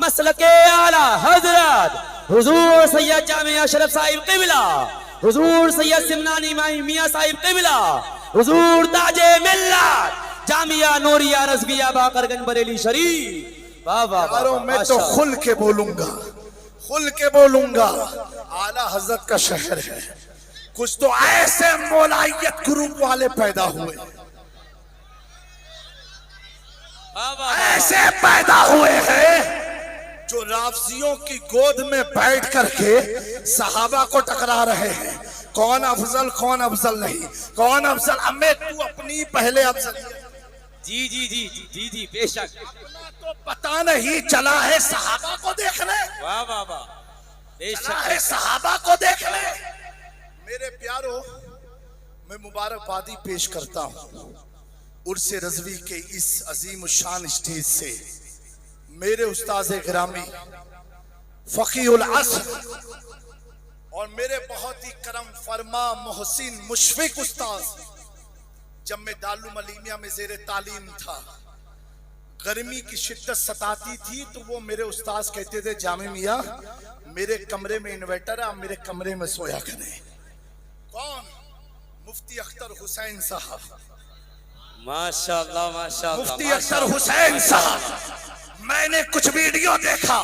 मसलके आला हजरत हुजूर सैयद जामिया अशरफ साहिब क़िबला, हुजूर सैयद सिमनानी माही मियां साहिब क़िबला, हुजूर ताजे मिल्लत जामिया नूरिया रज़विया बाकरगंज बरेली शरीफ। वाह वाह वाह, मैं तो खुल के बोलूंगा, खुल के बोलूंगा। आला हजरत का शहर है, कुछ तो ऐसे मौलाइयत ग्रुप वाले पैदा हुए, ऐसे पैदा हुए हैं जो राफजियों की गोद में बैठ करके सहाबा को टकरा रहे हैं। कौन अफजल कौन अफजल नहीं, कौन अफजल, अम्मे तू अपनी पहले अफजल। जी जी जी जी जी बेशक। तो पता नहीं चला है सहाबा को देखने। वाह वाह वाह, चला है सहाबा को देखने। मेरे प्यारो, मैं मुबारकबादी पेश करता हूँ उर्से रज़वी के इस अजीम शान स्टेज से मेरे उस्ताज़ गिरामी फ़क़ीहुल अस्र और मेरे बहुत ही करम फरमा मोहसिन मुशफ़िक उस्ताज़। जब मैं दारुल अलीमिया में ज़ेरे तालीम था, गर्मी की शिद्दत सताती थी तो वो मेरे उस्ताज़ कहते थे, जामी मियाँ मेरे कमरे में इन्वर्टर है, आप मेरे कमरे में सोया करें। कौन? मुफ्ती अख्तर हुसैन साहब। माशाअल्लाह माशाअल्लाह, मुफ्ती अख्तर हुसैन साहब। मैंने कुछ वीडियो देखा,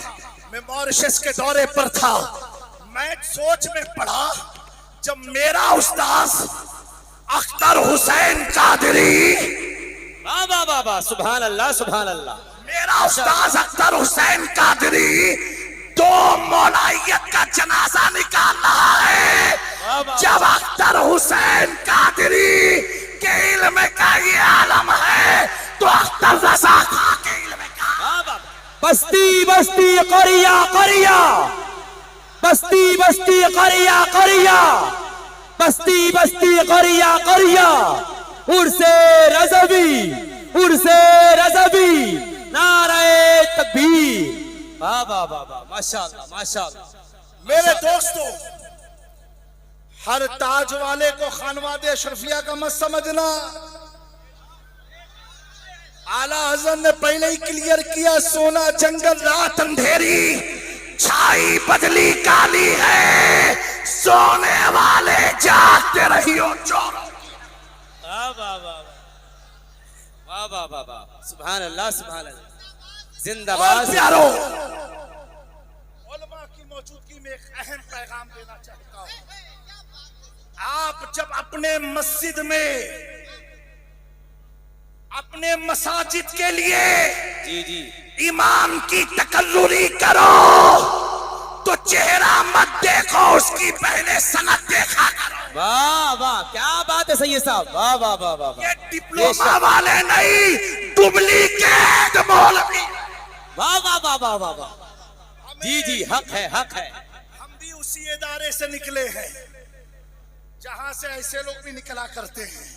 मैं मॉरिशस के दौरे पर था, मैं सोच में पड़ा जब मेरा उस्ताद अख्तर हुसैन कादरी, वाह वाह वाह वाह, सुभान अल्लाह सुभान अल्लाह, मेरा उस्ताद अख्तर हुसैन कादरी दो मौलाइयत का जनाजा निकाल रहा है। जब अख्तर हुसैन कादरी के इल्म का ये आलम है तो अख्तर रज़ा खां के इल्म का। बस्ती बस्ती करिया करिया, बस्ती बस्ती करिया करिया, बस्ती बस्ती करिया करिया, उर्से रज़वी, उर्से रज़वी, नारे तकबीर। वाह वाह वाह वाह, माशाअल्लाह माशाअल्लाह। मेरे दोस्तों, हर ताज वाले को खानवादे अशरफिया का मत समझना। आला हज़रत ने पहले ही क्लियर किया, सोना जंगल रात अंधेरी, छाई बदली काली है, सोने वाले जागते रहियो चोरों। वाह वाह वाह वाह वाह वाह वाह, सुभान अल्लाह सुभान अल्लाह, जिंदाबाद। प्यारो, उलमा की मौजूदगी में एक अहम पैगाम देना चाहता हूं। आप जब अपने मस्जिद में, अपने मसाजिद के लिए जी जी इमाम की तकर्रुरी करो तो चेहरा मत देखो, उसकी पहले सनद देखा करो। वाह वाह, क्या बात है सैयद साहब, वाह वाह वाह वाह। ये डिप्लोमा वाले नहीं, डुप्लीकेट मौलवी। वाह वाह वाह वाह वाह वाह, जी जी, हक है हक है। हम भी उसी इदारे से निकले हैं जहां से ऐसे लोग भी निकला करते हैं।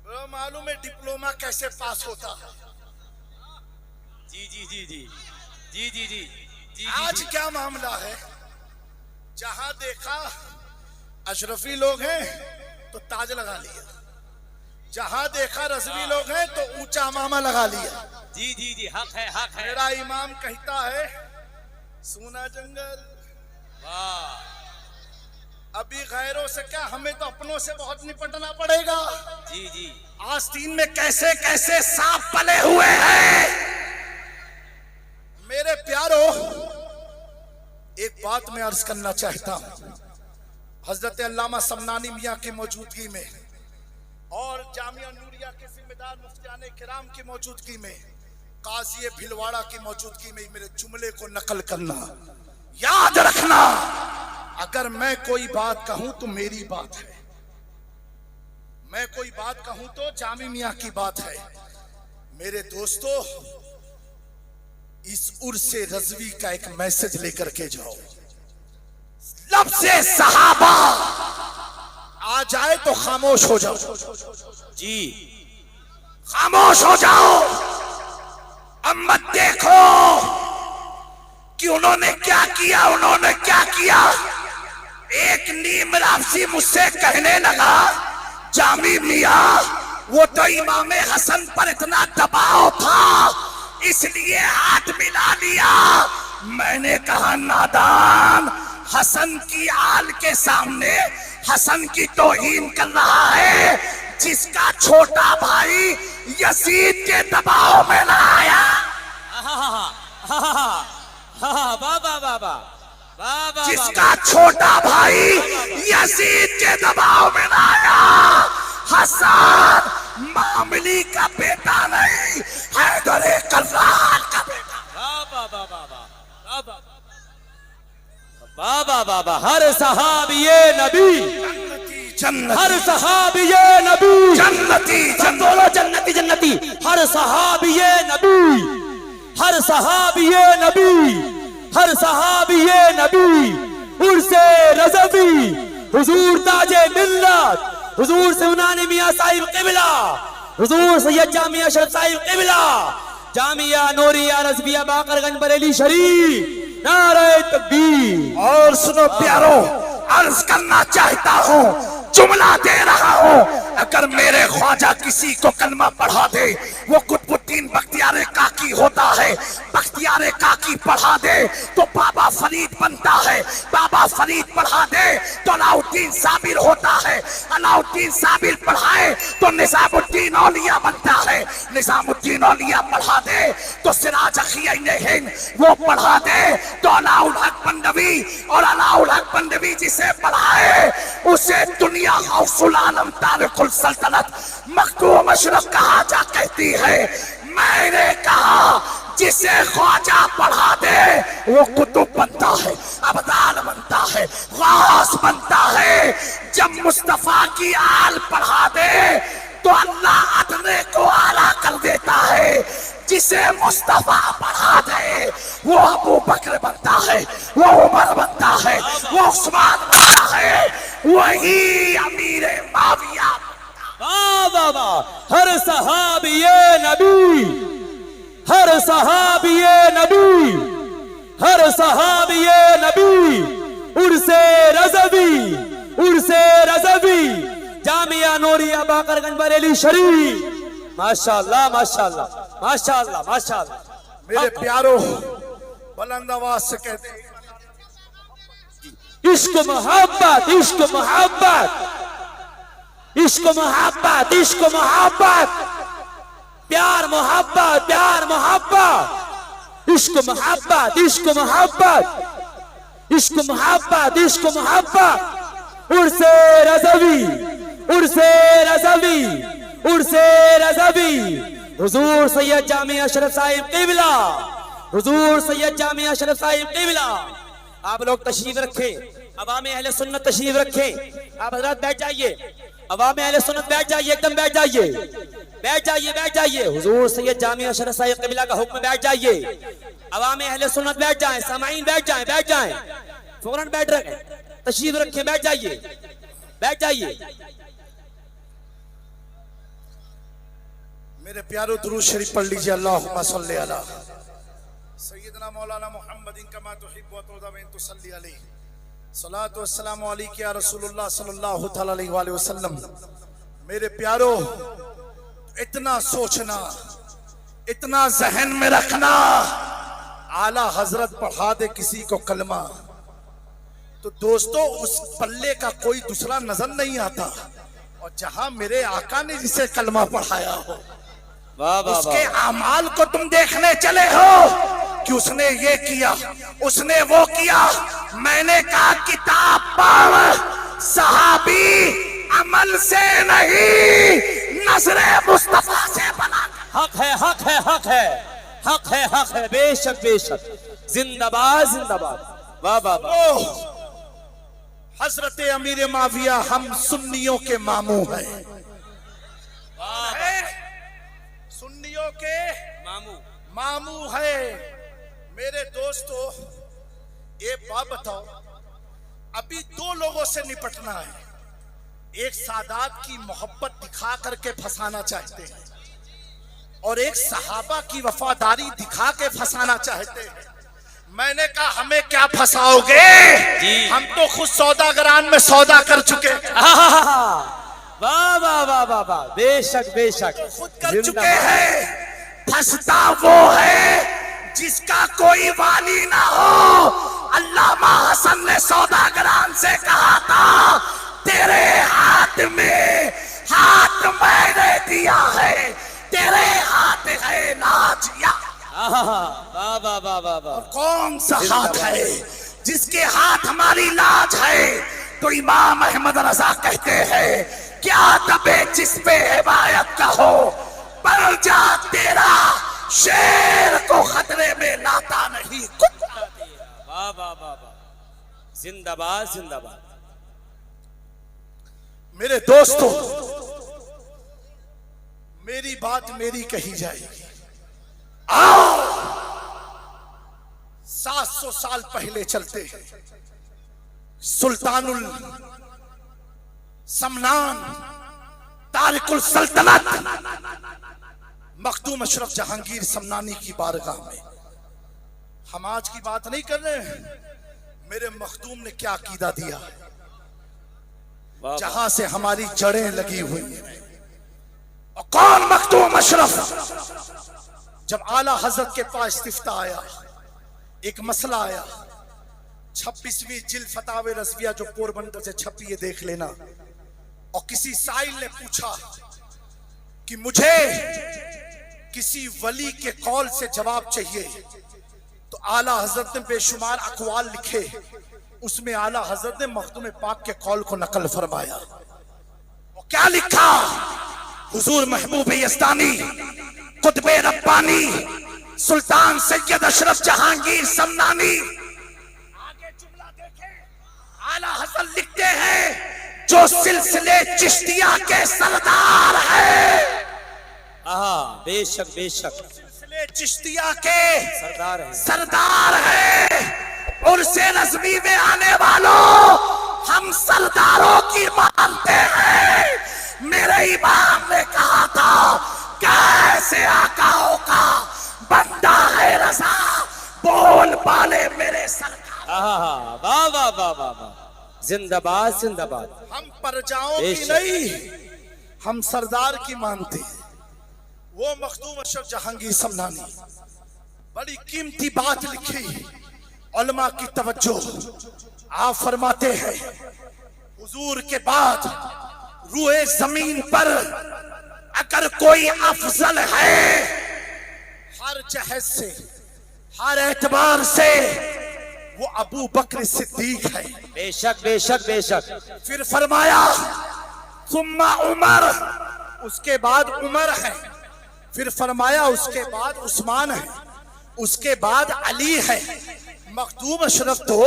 तो मालूम है डिप्लोमा कैसे पास होता है। जी जी जी जी जी जी जी जी। आज क्या मामला है, जहां देखा अशरफी लोग हैं तो ताज लगा लिया, जहां देखा रज़वी लोग हैं तो ऊंचा अमामा लगा लिया। जी जी जी, हक है हक है। मेरा इमाम कहता है सोना जंगल। वाह, अभी गैरों से क्या, हमें तो अपनों से बहुत निपटना पड़ेगा। जी जी, आस्तीन में कैसे कैसे सांप पले हुए हैं। मेरे प्यारो, एक बात मैं अर्ज करना चाहता हूं। हजरत अल्लामा समनानी मियाँ की मौजूदगी में और जामिया नूरिया के जिम्मेदार मुफ्तियाने किराम की मौजूदगी में, काजी भिलवाड़ा की मौजूदगी में मेरे जुमले को नकल करना, याद रखना। अगर मैं कोई बात कहूं तो मेरी बात है, मैं कोई बात कहूं तो जामी मियाँ की बात है। मेरे दोस्तों, इस उर्से रज़वी का एक मैसेज लेकर के जाओ। लफ्ज़े सहाबा आ जाए तो खामोश हो जाओ। जी, खामोश हो जाओ। अब मत देखो कि उन्होंने क्या किया, उन्होंने क्या किया। एक नीम राफजी मुझसे कहने लगा, जामी मियाँ वो तो इमाम हसन पर इतना दबाव था इसलिए हाथ मिला लिया। मैंने कहा नादान, हसन की आल के सामने हसन की तौहीन कर रहा है, जिसका छोटा भाई यजीद के दबाव में ना आया। बाबा बाबा बाबा, जिसका छोटा भाई यजीद के दबाव में ना आया। हसन मामली का बेटा नहीं, हैदर कर्रार का बेटा। बाबा बाबा बाबा बाबा बाबा, हर सहाबिये नबी जन्नती, हर सहाबिये नबी जन्नती, सब बोलो जन्नती जन्नती। हर सहाबिये नबी, हर सहाबिये नबी, हर सहाबिये नबी। उर्से रज़वी हुजूर ताजे मिल्लत, हुजूर सिमनानी मियां साहिब क़िबला, हुजूर सैयद जामिया अशरफ साहिब क़िबला, जामिया नूरिया रज़विया बाकरगंज बरेली शरीफ, नारे तकबीर। और सुनो प्यारो, अर्ज करना चाहता हूँ, जुमला दे रहा हूँ, अगर मेरे ख्वाजा किसी को कलमा पढ़ा दे, वो कुतुबुद्दीन बख्तियार काकी होता है। बख्तियार काकी पढ़ा दे तो बाबा फरीद बनता है, बाबा फरीद पढ़ा दे तो अलाउद्दीन साबिर होता है, अलाउद्दीन साबिर पढ़ाए तो निजामुद्दीन औलिया बनता है, निजामुद्दीन औलिया पढ़ा दे तो सिराज अखियैन हिंद वो पढ़ा दे तो अलाउल हक बंदवी, और अलाउल हक बंदवी जिसे पढ़ाए उसे दुनिया गौसुल आलम तारिकुल सल्तनत मखदूम अशरफ कहा जा कहती है। मैंने कहा जिसे ख्वाजा पढ़ा दे वो कुतुब बनता है, अबदाल बनता है, गौस बनता है। जब मुस्तफा की आल पढ़ा दे तो अल्लाह अदने को आला कर देता है। जिसे मुस्तफा पढ़ा दे वो अबू बकर बनता है, वो उमर बनता है, वो उस्मान बनता है, वही अमीर माविया। बाबा हर सहाबिये नबी, हर सहाबिये नबी, हर सहाबिये नबी। उर्से रज़वी, उर्से रज़वी, जामिया नूरिया बाकरगंज बरेली शरीफ। माशाअल्लाह माशाअल्लाह माशाअल्लाह माशाअल्लाह। मेरे प्यारो, बुलंद आवाज से कहते हैं, इश्क मोहब्बत, इश्क मोहब्बत, इश्क मोहब्बत, इश्क मोहब्बत, प्यार मोहब्बत, प्यार मोहब्बत, इश्क मोहब्बत, इश्क मोहब्बत, इश्क मोहब्बत, इश्क मोहब्बत। उर्से रज़वी, उर्से रज़वी, उर्से रज़वी। हुजूर सैयद जामिया अशरफ साहिब क़िबला, हुजूर सैयद जामिया अशरफ साहिब क़िबला। आप लोग तशरीफ रखें, अवामे अहले सुन्नत तशरीफ रखें। आप हजरत बैठ जाइए, अवामे अहले सुन्नत बैठ जाइए, एकदम बैठ जाइए, बैठ जाइए, बैठ जाइए। हुजूर सैयद जामिया अशरफ साहिब क़िबला का हुक्म, बैठ जाइए। अवामे अहले सुन्नत बैठ जाएं, सामाईन बैठ जाएं, बैठ जाएं, फौरन बैठ रखें, तशरीफ रखें, बैठ जाइए, बैठ जाइए। मेरे प्यारो दुरूद शरीफ पढ़ लीजिए। अल्लाहुम्मा सल्ली अला सय्यदना मौलाना मुहम्मदिन कमा तुहिब्बु व तुरदा व तुसल्ली अलैहि सलातु वस्सलामु अलैका या रसूलुल्लाह सल्लल्लाहु तआला अलैहि वसल्लम। मेरे प्यारो, इतना सोचना, इतना जहन में रखना, आला हजरत पढ़ा दे किसी को कलमा तो दोस्तों उस पल्ले का कोई दूसरा नजर नहीं आता। और जहां मेरे आका ने जिसे कलमा पढ़ाया हो उसके आमाल को तुम देखने चले हो कि उसने ये किया, उसने वो किया। मैंने कहा किताब पढ़, सहाबी अमल से नहीं नजरे मुस्तफा से बना। हक है, हक है, हक है, हक है, हक है, बेशक बेशक। जिंदाबाद जिंदाबाद। वाह वाह वाह। हजरत अमीर माविया हम सुन्नियों के मामू हैं, सुन्नियों के मामू मामू है। मेरे दोस्तों, एक बात बताओ, अभी दो लोगों से निपटना है। एक सादात की मोहब्बत दिखा करके फंसाना चाहते हैं और एक सहाबा की वफादारी दिखा के फंसाना चाहते हैं। मैंने कहा हमें क्या फंसाओगे, हम तो खुद सौदागरान में सौदा कर चुके। वाह वाह वाह वाह वाह, बेशक बेशक, खुद कर चुके हैं। हंसता वो है जिसका कोई वाली ना हो। अल्लामा हसन ने सौदागरान से कहा था, तेरे हाथ में हाथ मैंने दिया है, तेरे हाथ है नाजिया। वाह वाह वाह वाह वाह। कौन सा हाथ है जिसके हाथ हमारी लाज है? तो इमाम अहमद रजा कहते हैं, क्या दबे जिस पे हिमायत का हो, पर जा तेरा शेर को खतरे में लाता नहीं कुत्ता। वाह वाह वाह वाह, जिंदाबाद जिंदाबाद। मेरे दोस्तों, मेरी बात मेरी कही जाएगी। आओ 700 साल पहले चलते हैं। सुल्तानुल समनान तारिकुल सल्तनत मखदूम अशरफ जहांगीर समनानी की बारगाह में। हम आज की बात नहीं कर रहे हैं, मेरे मखदूम ने क्या अकीदा दिया, जहां से हमारी जड़ें लगी हुई हैं। और कौन मखदूम अशरफ? जब आला हजरत के पास इस्तिफ्ता आया, एक मसला आया। 26वीं जिल्द फतावे रज़विया जो पोरबंदर से छपी है, देख लेना। और किसी साइल ने पूछा कि मुझे किसी वली के कौल से जवाब चाहिए। तो आला हजरत ने बेशुमार अक़वाल लिखे, उसमें आला हजरत ने मखदूम पाक के कौल को नकल फरमाया। और क्या लिखा? हुजूर महबूब यज़दानी कुतुब रब्बानी सुल्तान सैयद अशरफ जहांगीर समनानी। आगे जुमला देखें, आला हजरत लिखते हैं, जो सिलसिले चिश्तिया के सरदार है। बेशक बेशक, सिलसिले चिश्तिया के सरदार है। उर्से रज़वी में आने वालों, हम सरदारों की मानते हैं। मेरे इमाम ने कहा था, कैसे आकाओं का बंदा है रज़ा, बोल पाले मेरे सरकार। वाह वाह वाह वाह वाह, जिंदाबाद जिंदाबाद। हम प्रजाओं की नहीं, हम सरदार की मानते हैं। वो मखदूम अशरफ जहांगीर समनानी बड़ी कीमती बात लिखी, उलमा की तवज्जो। आप फरमाते हैं, हुजूर के बाद रूए जमीन पर अगर कोई अफजल है, हर जहज से, हर एतबार से, वो अबू बकर सिद्दीक है। बेशक बेशक बेशक। फिर फरमाया, सुम्मा उमर, उसके बाद उमर है। फिर फरमाया, उसके बाद उस्मान है, उसके बाद अली है। मखदूम अशरफ तो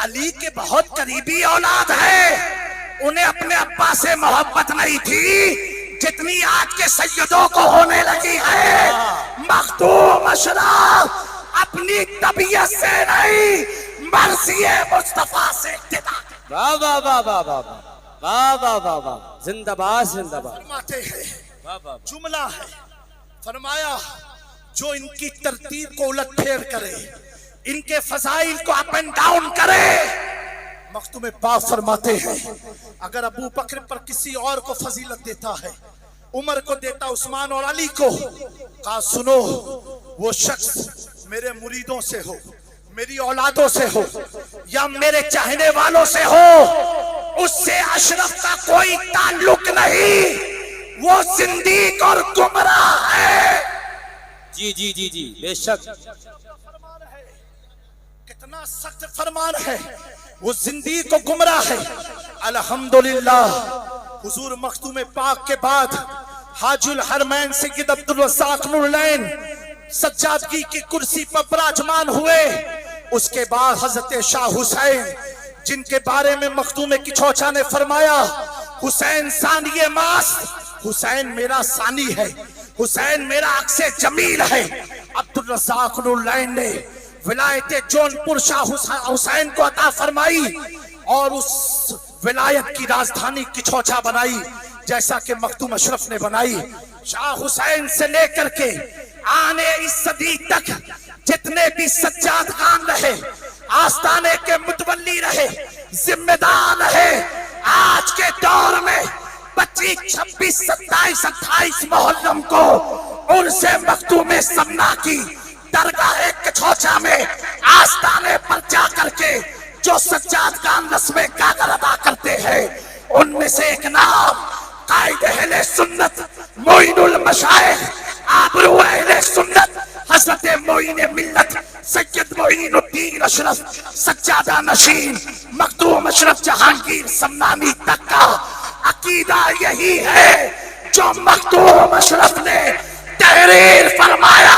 अली के बहुत करीबी औलाद है। उन्हें अपने अब्बा से मोहब्बत नहीं थी जितनी आज के सैयदों को होने लगी है। मखदूम अशरफ अपनी तबीयत से नहीं, मर्ज़ी मुस्तफा से इक्तिदा। वाह वाह वाह वाह वाह वाह वाह वाह वाह, जिंदाबाद जिंदाबाद। फरमाते हैं, जुमला है, फरमाया, जो इनकी तरतीब को उलट फेर करे, इनके फजाइल को अप एंड डाउन करे। मखदूम पाक फरमाते हैं, अगर अबू बकर पर किसी और को फजीलत देता है, उमर को देता, उस्मान और अली को, कहा सुनो, वो शख्स मेरे मुरीदों से हो, मेरी औलादों से हो, या मेरे चाहने वालों से हो, उससे अशरफ का कोई ताल्लुक नहीं। वो जिंदीक और गुमराह है। जी जी जी जी, बेशक। कितना सख्त फरमान है, वो जिंदगी को गुमराह है। अल्हम्दुलिल्लाह, हुजूर मखदूम पाक के बाद हाजुल हरमैन सैयद अब्दुल रज़्ज़ाक़ नूरुलैन सज्जादगी की कुर्सी पर विराजमान हुए। उसके बाद हजरत शाह हुसैन, जिनके बारे में मखदूम किछोछा ने फरमाया, हुसैन सानिए मास्त, हुसैन मेरा सानी है, हुसैन मेरा अक्से जमील है। अब्दुल रज़्ज़ाक़ नूरुलैन ने विलायत जौनपुर शाह हुसैन को अता फरमाई और उस विलायत की राजधानी किछोछा बनाई, जैसा कि मखदूम अशरफ ने बनाई। शाह हुसैन से लेकर के आने इस सदी तक जितने भी सज्जाद खान रहे, आस्ताने के मुतवल्ली रहे, जिम्मेदार रहे, आज के दौर में 25, 26, 27, 28 मुहर्रम को उनसे मखदूम समना की दरगाह कछौचा में आस्ताने पर जा करके जो सज्जाद खान रस्में गागर अदा करते हैं, उनमें से एक नाम कायदे अहले सुन्नत मोइनुल मशाइख आबरू अहले सुन्नत हजरत मोइन मिल्लत सैयद मोइनुद्दीन अशरफ सज्जादा नशीन मखदूम अशरफ जहांगीर समनानी तक का अकीदा यही है जो मखदूम अशरफ ने तहरीर फरमाया।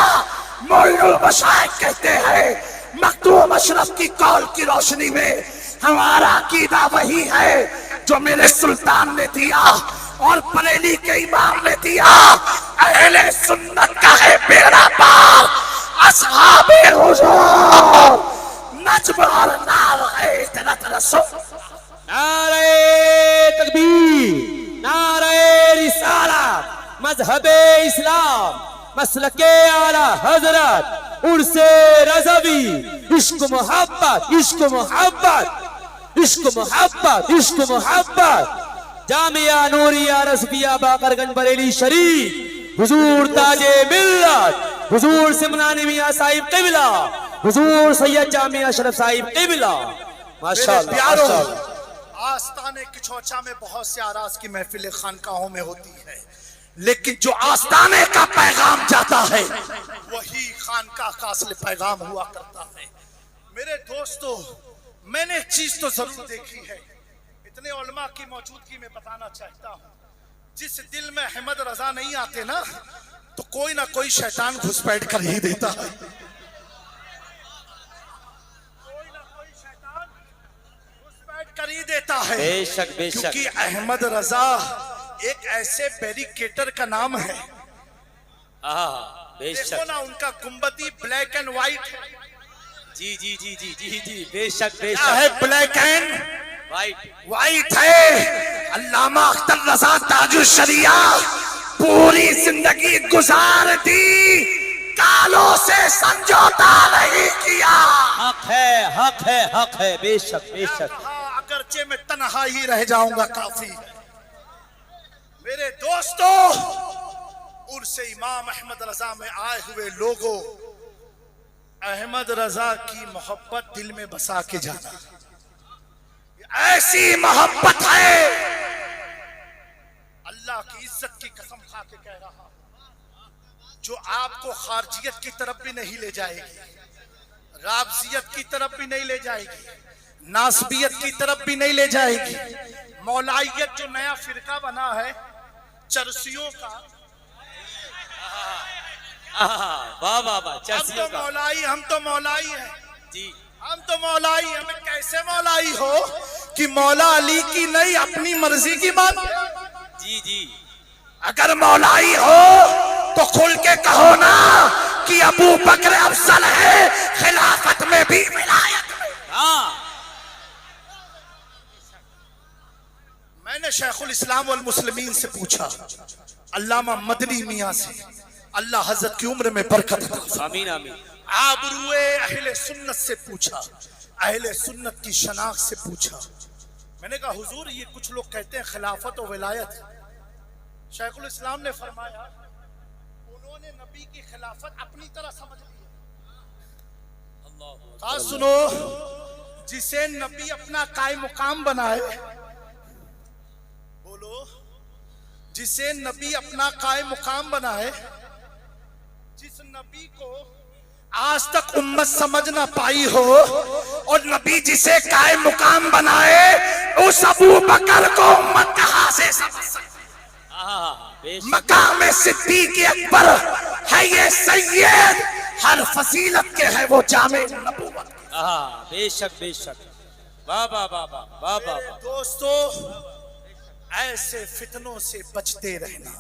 मोइनुल मशाइख कहते हैं मखदूम अशरफ की कौल की रोशनी में हमारा अकीदा वही है जो मेरे सुल्तान ने दिया और बरेली के इमाम ने दिया। अहले सुन्नत का है बेड़ा पार, असहाबे हुजूर नज्म और नाल है इतरत रसूल। नारे तकबीर, नारे रिसालत, मजहबे इस्लाम, मसलके आला हजरत, उर्से रज़वी, इश्क मोहब्बत, इश्क मोहब्बत, इश्क मोहब्बत, इश्क मोहब्बत। जामिया नूरिया रज़विया बाकरगंज बरेली शरीफ, हुजूर ताजे मिल्लत, हुजूर सिमनानी मियां साहिब क़िबला, हुजूर सैयद जामिया अशरफ साहिब क़िबला। माशाअल्लाह, माशाअल्लाह। आस्ताने कछौचा में बहुत से आराज की महफिलें खानकाहों में होती है, लेकिन जो आस्ताने का पैगाम जाता है वही खानकाह का असली पैगाम हुआ करता है। मेरे दोस्तों, मैंने एक चीज तो जरूर देखी है, इतने उलमा की मौजूदगी में बताना चाहता हूँ, जिस दिल में अहमद रजा नहीं आते ना तो कोई ना कोई शैतान घुसपैठ कर ही देता है, कोई ना कोई शैतान घुसपैठ कर ही देता है। बेशक बेशक, क्योंकि अहमद रजा एक ऐसे बैरिकेटर का नाम है। देखो ना, उनका गुंबदी ब्लैक एंड व्हाइट है। जी जी जी जी जी जी, बेशक बेशक है, ब्लैक एंड व्हाइट है। अल्लामा अख्तर रजा ताजुल शरिया पूरी जिंदगी गुजार दी, कालों से समझौता नहीं किया। हक है, हक है, हक है, बेशक बेशक। अगरचे में तन्हा ही रह जाऊंगा काफी। मेरे दोस्तों, उर्से इमाम अहमद रजा में आए हुए लोगों, अहमद रजा की मोहब्बत दिल में बसा के जाना, ऐसी मोहब्बत है, अल्लाह की इज्जत की कसम खा के कह रहा, जो आपको खारजियत की तरफ भी नहीं ले जाएगी, राबजियत की तरफ भी नहीं ले जाएगी, नासबियत की तरफ भी नहीं ले जाएगी। मौलाइयत जो नया फिरका बना है चरसियों का, वाह वाह वाह, हम तो मौलाई, हम तो मौलाई है जी, हम तो मौलाई। हमें कैसे मौलाई हो कि मौला अली की नहीं अपनी मर्जी की बात। जी जी, अगर मौलाई हो तो खुल के कहो ना कि अबू बकर अफजल है, खिलाफत में भी विलायत में। मैंने शेखुल इस्लाम वल मुस्लिमीन से पूछा, अल्लामा मदनी मियां से, अल्लाह हजरत की उम्र में बरकत अता फरमाए, आमीन आमीन। आबरूए अहले सुन्नत से पूछा, अहले सुन्नत की शनाख्त से पूछा। मैंने कहा हुजूर, ये कुछ लोग कहते हैं खिलाफत और विलायत। शेखुल इस्लाम ने फरमाया, उन्होंने नबी की खिलाफत अपनी तरह समझ ली। कहा सुनो, जिसे नबी अपना कायम मुकाम बनाए, बोलो, जिसे नबी अपना कायम मुकाम बनाए, जिस नबी को आज तक उम्मत समझ ना पाई हो, और नबी जिसे कायम मुकाम बनाए, उस अबू बकर को उम्मत कहां से समझ सकती? मकाम सिद्दीक़ अकबर है ये सैयद, हर फजीलत के है वो जामे नबूवत। बेशक बेशक, वाह वाह वाह वाह वाह। दोस्तों, ऐसे फितनों से बचते रहना,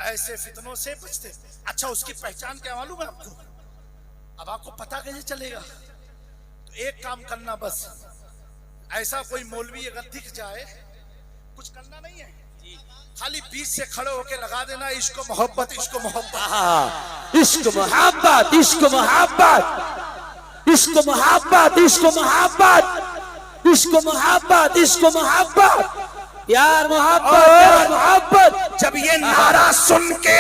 ऐसे फितनों से बचते। अच्छा, उसकी पहचान क्या मालूम है आपको? अब आपको पता कैसे चलेगा? तो एक काम करना, बस ऐसा कोई मौलवी अगर दिख जाए, कुछ करना नहीं है, खाली बीच से खड़े होके लगा देना, इश्क मोहब्बत, इश्क मोहब्बत, इश्क मोहब्बत, इश्क मोहब्बत, इश्क मोहब्बत, इश्क मोहब्बत, इश्क मोहब्बत, इश्क मोहब्बत, प्यार मोहब्बत, प्यार मोहब्बत। जब ये नारा सुन के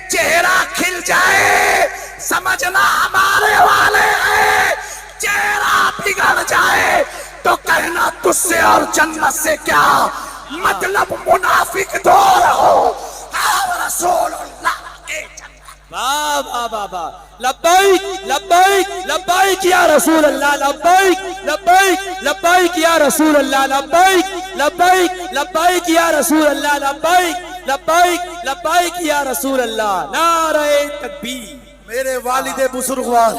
चेहरा खिल जाए समझना हमारे वाले हैं, चेहरा बिगड़ जाए तो कहना तुझसे और जन्नत से क्या मतलब, मुनाफिक दो रहो और रसूलुल्लाह के वाह वाह वाह वाह, लब्बैक लब्बैक लब्बैक या रसूल अल्लाह, लब्बैक लब्बैक लब्बैक या रसूल अल्लाह, लब्बैक लब्बैक लब्बैक या रसूल अल्लाह, लब्बैक लब्बैक लब्बैक या रसूल अल्लाह, नारे तकबीर। मेरे वालिदे बुजुर्गवार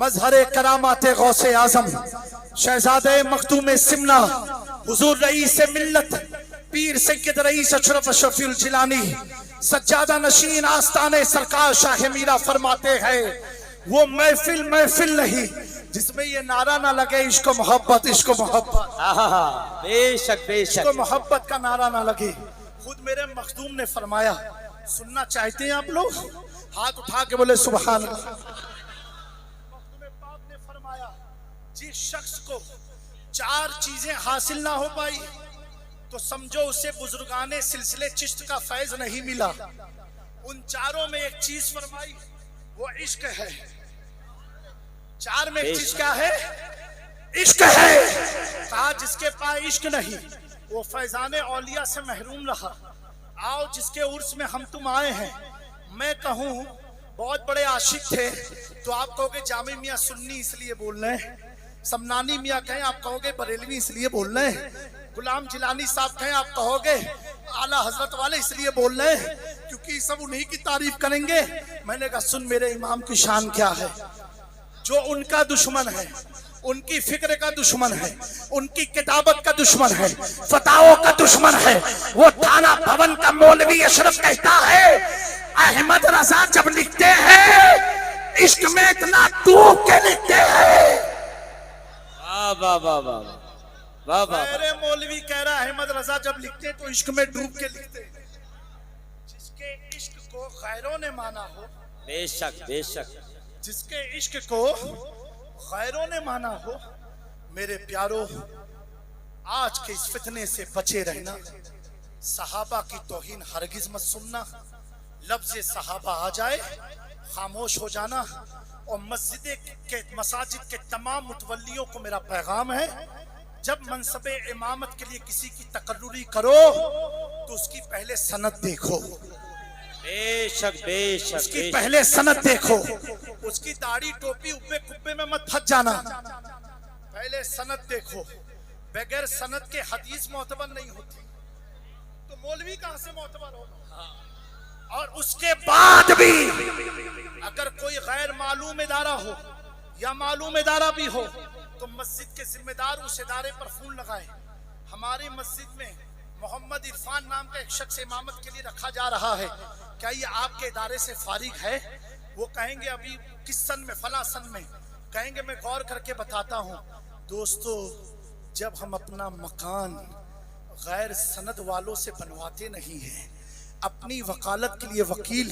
मजहरे करामाते गौसे आजम शहजादे मखदूम सिमना हुजूर रईस मिल्लत पीर सैयद रईस अशरफ शफीउल जिलानी सज्जादा नशीन आस्ताने सरकार शाह मीरा फरमाते हैं, वो महफिल महफिल नहीं जिसमें ये नारा ना लगे इश्क मोहब्बत इश्क मोहब्बत, बेशक बेशक इश्क मोहब्बत का नारा ना लगे। खुद मेरे मखदूम ने फरमाया, सुनना चाहते हैं आप लोग? हाथ उठा के बोले सुभान अल्लाह। मखदूम पाक ने फरमाया, जिस शख्स को चार चीजें हासिल ना हो पाई तो समझो उसे बुजुर्गाने सिलसिले चिश्त का फैज नहीं मिला। उन चारों में एक चीज फरमाई, वो इश्क है। चार में एक चीज क्या है? इश्क है। कहा जिसके पास इश्क नहीं वो फैजाने औलिया से महरूम रहा। आओ जिसके उर्स में हम तुम आए हैं, मैं कहूँ बहुत बड़े आशिक थे तो आप कहोगे जामी मियाँ सुन्नी इसलिए बोल रहे हैं, समनानी मियाँ कहें आप कहोगे बरेलवी इसलिए बोल रहे हैं, गुलाम जिलानी साहब कहें आप कहोगे आला हजरत वाले इसलिए बोल रहे हैं क्योंकि सब उन्हीं की तारीफ करेंगे। मैंने कहा सुन मेरे इमाम की शान क्या है, जो उनका दुश्मन है, उनकी फिक्र का दुश्मन है, उनकी किताबत का दुश्मन है, फताओं का दुश्मन है, वो थाना भवन का मौलवी अशरफ कहता है अहमद रजा जब लिखते हैं इश्क में इतना डूब के लिखते हैं। वाह वाह वाह वाह वाह वाह। मेरे मौलवी कह रहा है अहमद रजा जब लिखते हैं तो इश्क में डूब के लिखते हैं। जिसके इश्क को गैरों ने माना हो, बेशक बेशक, जिसके इश्क को गैरों ने माना हो, मेरे प्यारों आज के इस फितने से बचे रहना। सहाबा की तौहीन हरगिज मत सुनना, लफ्ज़ सहाबा आ जाए खामोश हो जाना। और मसाजिद के तमाम मुतवल्लियों को मेरा पैगाम है, जब मनसबे इमामत के लिए किसी की तकर्रुरी करो तो उसकी पहले सनद देखो। बेशक बेशक, उसकी पहले सनद देखो, उसकी दाढ़ी टोपी उब्बे कुब्बे में मत फंस जाना, पहले सनद देखो। बगैर सनद के हदीस मोतबर नहीं होती तो मौलवी कहां से मोतबर होगा? और उसके बाद भी अगर कोई गैर मालूम इदारा हो या मालूम इदारा भी हो तो मस्जिद के जिम्मेदार उस इदारे पर फूल लगाए। हमारी मस्जिद में मोहम्मद इरफान नाम का एक शख्स इमामत के लिए रखा जा रहा है, क्या ये आपके इदारे से फारिग है? वो कहेंगे अभी किस सन में, फला सन में, कहेंगे मैं गौर करके बताता हूँ। दोस्तों जब हम अपना मकान गैर सनद वालों से बनवाते नहीं हैं, अपनी वकालत के लिए वकील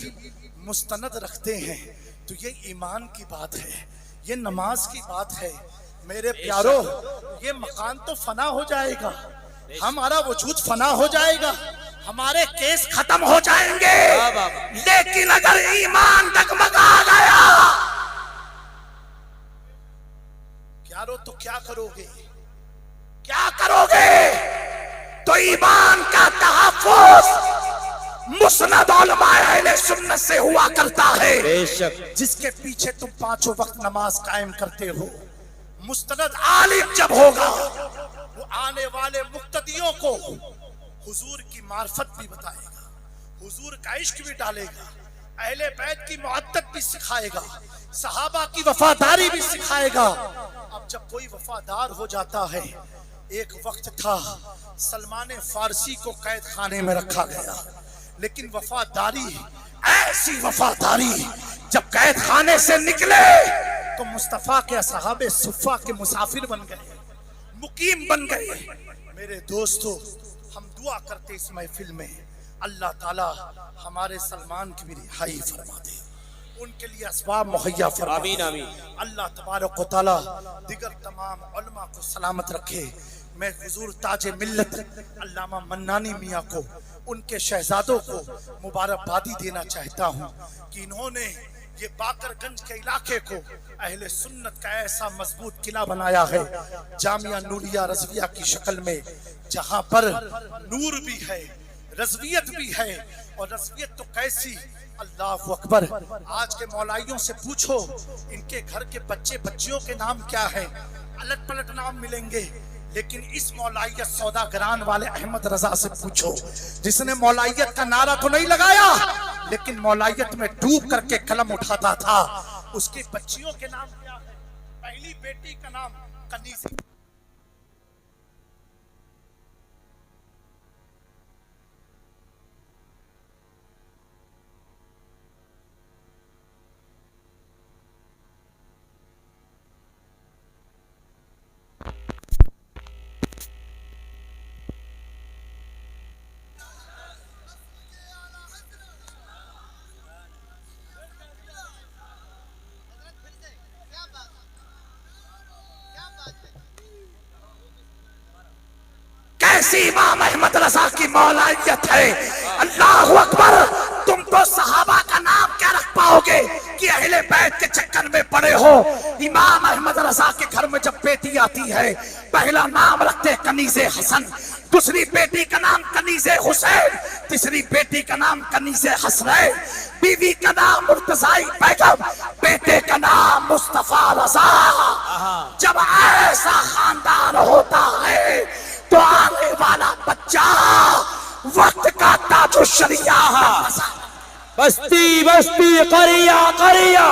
मुस्तनद रखते हैं तो ये ईमान की बात है, ये नमाज की बात है। मेरे प्यारो ये मकान तो फना हो जाएगा, हमारा वजूद फना हो जाएगा, हमारे केस खत्म हो जाएंगे, लेकिन अगर ईमान डगमगा गया प्यारो तो क्या करोगे? क्या करोगे? तो ईमान का तहफ्फुज़ मुस्नद उलमाए अहले सुन्नत से हुआ करता है। बेशक, जिसके पीछे तुम पांचों वक्त नमाज कायम करते हो, मुस्तनद आलिम जब होगा वो आने वाले मुक्तदियों को हुजूर की मार्फत भी बताएगा, हुजूर का इश्क भी डालेगा, अहले बैत की मुअद्दत भी सिखाएगा, सहाबा की वफादारी भी सिखाएगा। अब जब कोई वफादार हो जाता है, एक वक्त था सलमान फारसी को कैद खाने में रखा गया, लेकिन वफादारी, ऐसी वफादारी, जब कैद खाने से निकले तो मुस्तफा के असहाबे सुफ़ा के मुसाफिर बन गए, मुकीम बन गए। मेरे दोस्तों हम दुआ करते इस महफिल में अल्लाह ताला हमारे सलमान की भी रिहाई फरमा दे, उनके लिए असबाब मुहैया फरमा दे। आमीन आमीन। अल्लाह तबारक व तआला दिगर तमाम उलमा को सलामत रखे। मैं हुजूर ताजे मिल्लत अल्लामा मन्नानी मियाँ को उनके शहजादों को मुबारकबादी देना चाहता हूं कि इन्होंने ये बाकरगंज के इलाके को अहले सुन्नत का ऐसा मजबूत किला बनाया है जामिया नूरिया रज़विया की शक्ल में, जहां पर नूर भी है, रज़वियत भी है। और रज़वियत तो कैसी, अल्लाह अकबर। आज के मौलाइयों से पूछो इनके घर के बच्चे बच्चियों के नाम क्या है, अलट पलट नाम मिलेंगे। लेकिन इस मौलाइयत सौदागरान वाले अहमद रजा से पूछो, जिसने मौलाइयत का नारा तो नहीं लगाया लेकिन मौलाइयत में डूब करके कलम उठाता था, उसकी बच्चियों के नाम क्या है? पहली बेटी का नाम कनीज़ा। कैसी इमाम अहमद रजा की मौलाइयत है, अल्लाह अकबर। तुम तो सहाबा का नाम क्या रख पाओगे कि अहले बैत के चक्कर में पड़े हो। इमाम अहमद रजा के घर में जब बेटी आती है पहला नाम रखते कनीज़े हसन, दूसरी बेटी का नाम कनीज़े हुसैन, तीसरी बेटी का नाम कनीज़े हसनैन, बीवी का नाम मुर्तज़ाई बेगम, बेटे का नाम मुस्तफा रजा। जब ऐसा खानदान होता है तो आने वाला बच्चा वक्त का ताजो शरिया। बस्ती बस्ती करिया करिया,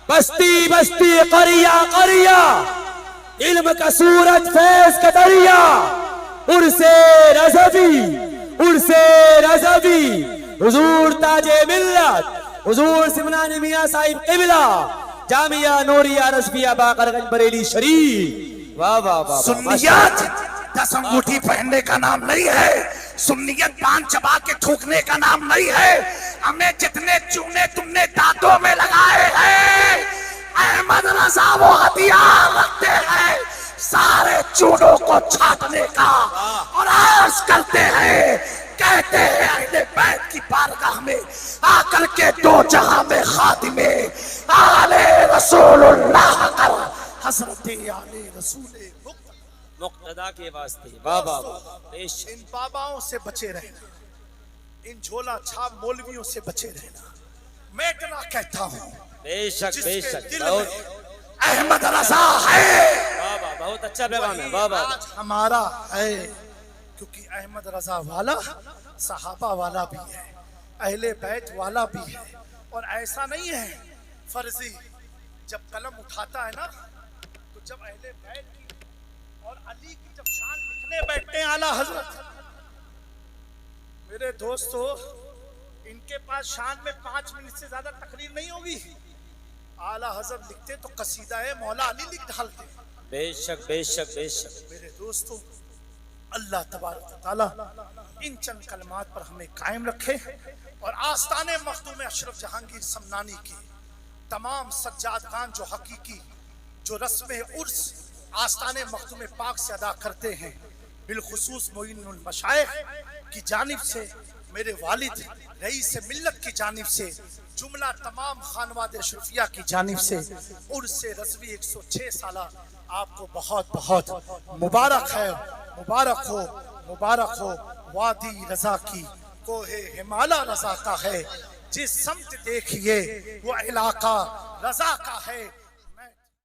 बस्ती बस्ती करिया करिया, इल्म का सूरज फैज का दरिया, उर्से रज़वी उर्से रज़वी, हुजूर ताजे मिल्लत हुजूर सिमनानी मियां साहिब क़िबला, जामिया नूरिया रज़विया बाकरगंज बरेली शरीफ। वाह वाह वाह। सुन्नियत 10 अंगूठी पहनने का नाम नहीं है, सुन्नियत पान चबा के थूकने का नाम नहीं है। हमें जितने चूने तुमने दांतों में लगाए हैं, अहमद रजा वो हथियार रखते हैं सारे चूनों को छाटने का, और अर्ज करते हैं, कहते हैं अहले बैत की बारगाह में आकर के दो जहां में खातिमे आले रसूलुल्लाह कर, हज़रत आले रसूल मुक्तदा के वास्ते। वाह वाह वाह। इन बाबाओं से बचे रहना, इन झोला छाप मौलवियों से बचे रहना। मैं इतना कहता हूँ, बेशक बेशक, बहुत अहमद रजा है। वाह वाह, बहुत अच्छा पैगाम है। वाह वाह। आज हमारा है क्योंकि अहमद रजा वाला सहाबा वाला भी है, अहले बैत वाला भी है। और ऐसा नहीं है फर्जी, जब कलम उठाता है ना तो जब अहले बैत की और अली की जब शान लिखने बैठते हैं आला हजरत, मेरे दोस्तों इनके पास शान में 5 मिनट से ज्यादा तकरीर नहीं होगी। आला हजरत लिखते तो कसीदा है मौला अली लिख डालते। बेशक बेशक बेशक। मेरे दोस्तों अल्लाह तबारक तआला इन चंद कलमात पर हमें कायम रखे और आस्ताने मखदूम अशरफ जहांगीर समनानी की तमाम सज्जादगान जो हकीकी जो रस्म उर्स आस्ताने मखदूम पाक से अदा करते हैं, बिलखुसूस मोइनुल मशाइख की जानिब से, मेरे वालिद रईस मिल्लत की जानिब से, जुमला तमाम खानवाद अशरफिया की जानिब से उर्स रज़वी 106 साला आपको बहुत बहुत मुबारक है। मुबारक हो, मुबारक हो। वादी रजा की कोहे हिमाला रजा का है, जिस समत देखिए वो इलाका रजा का है।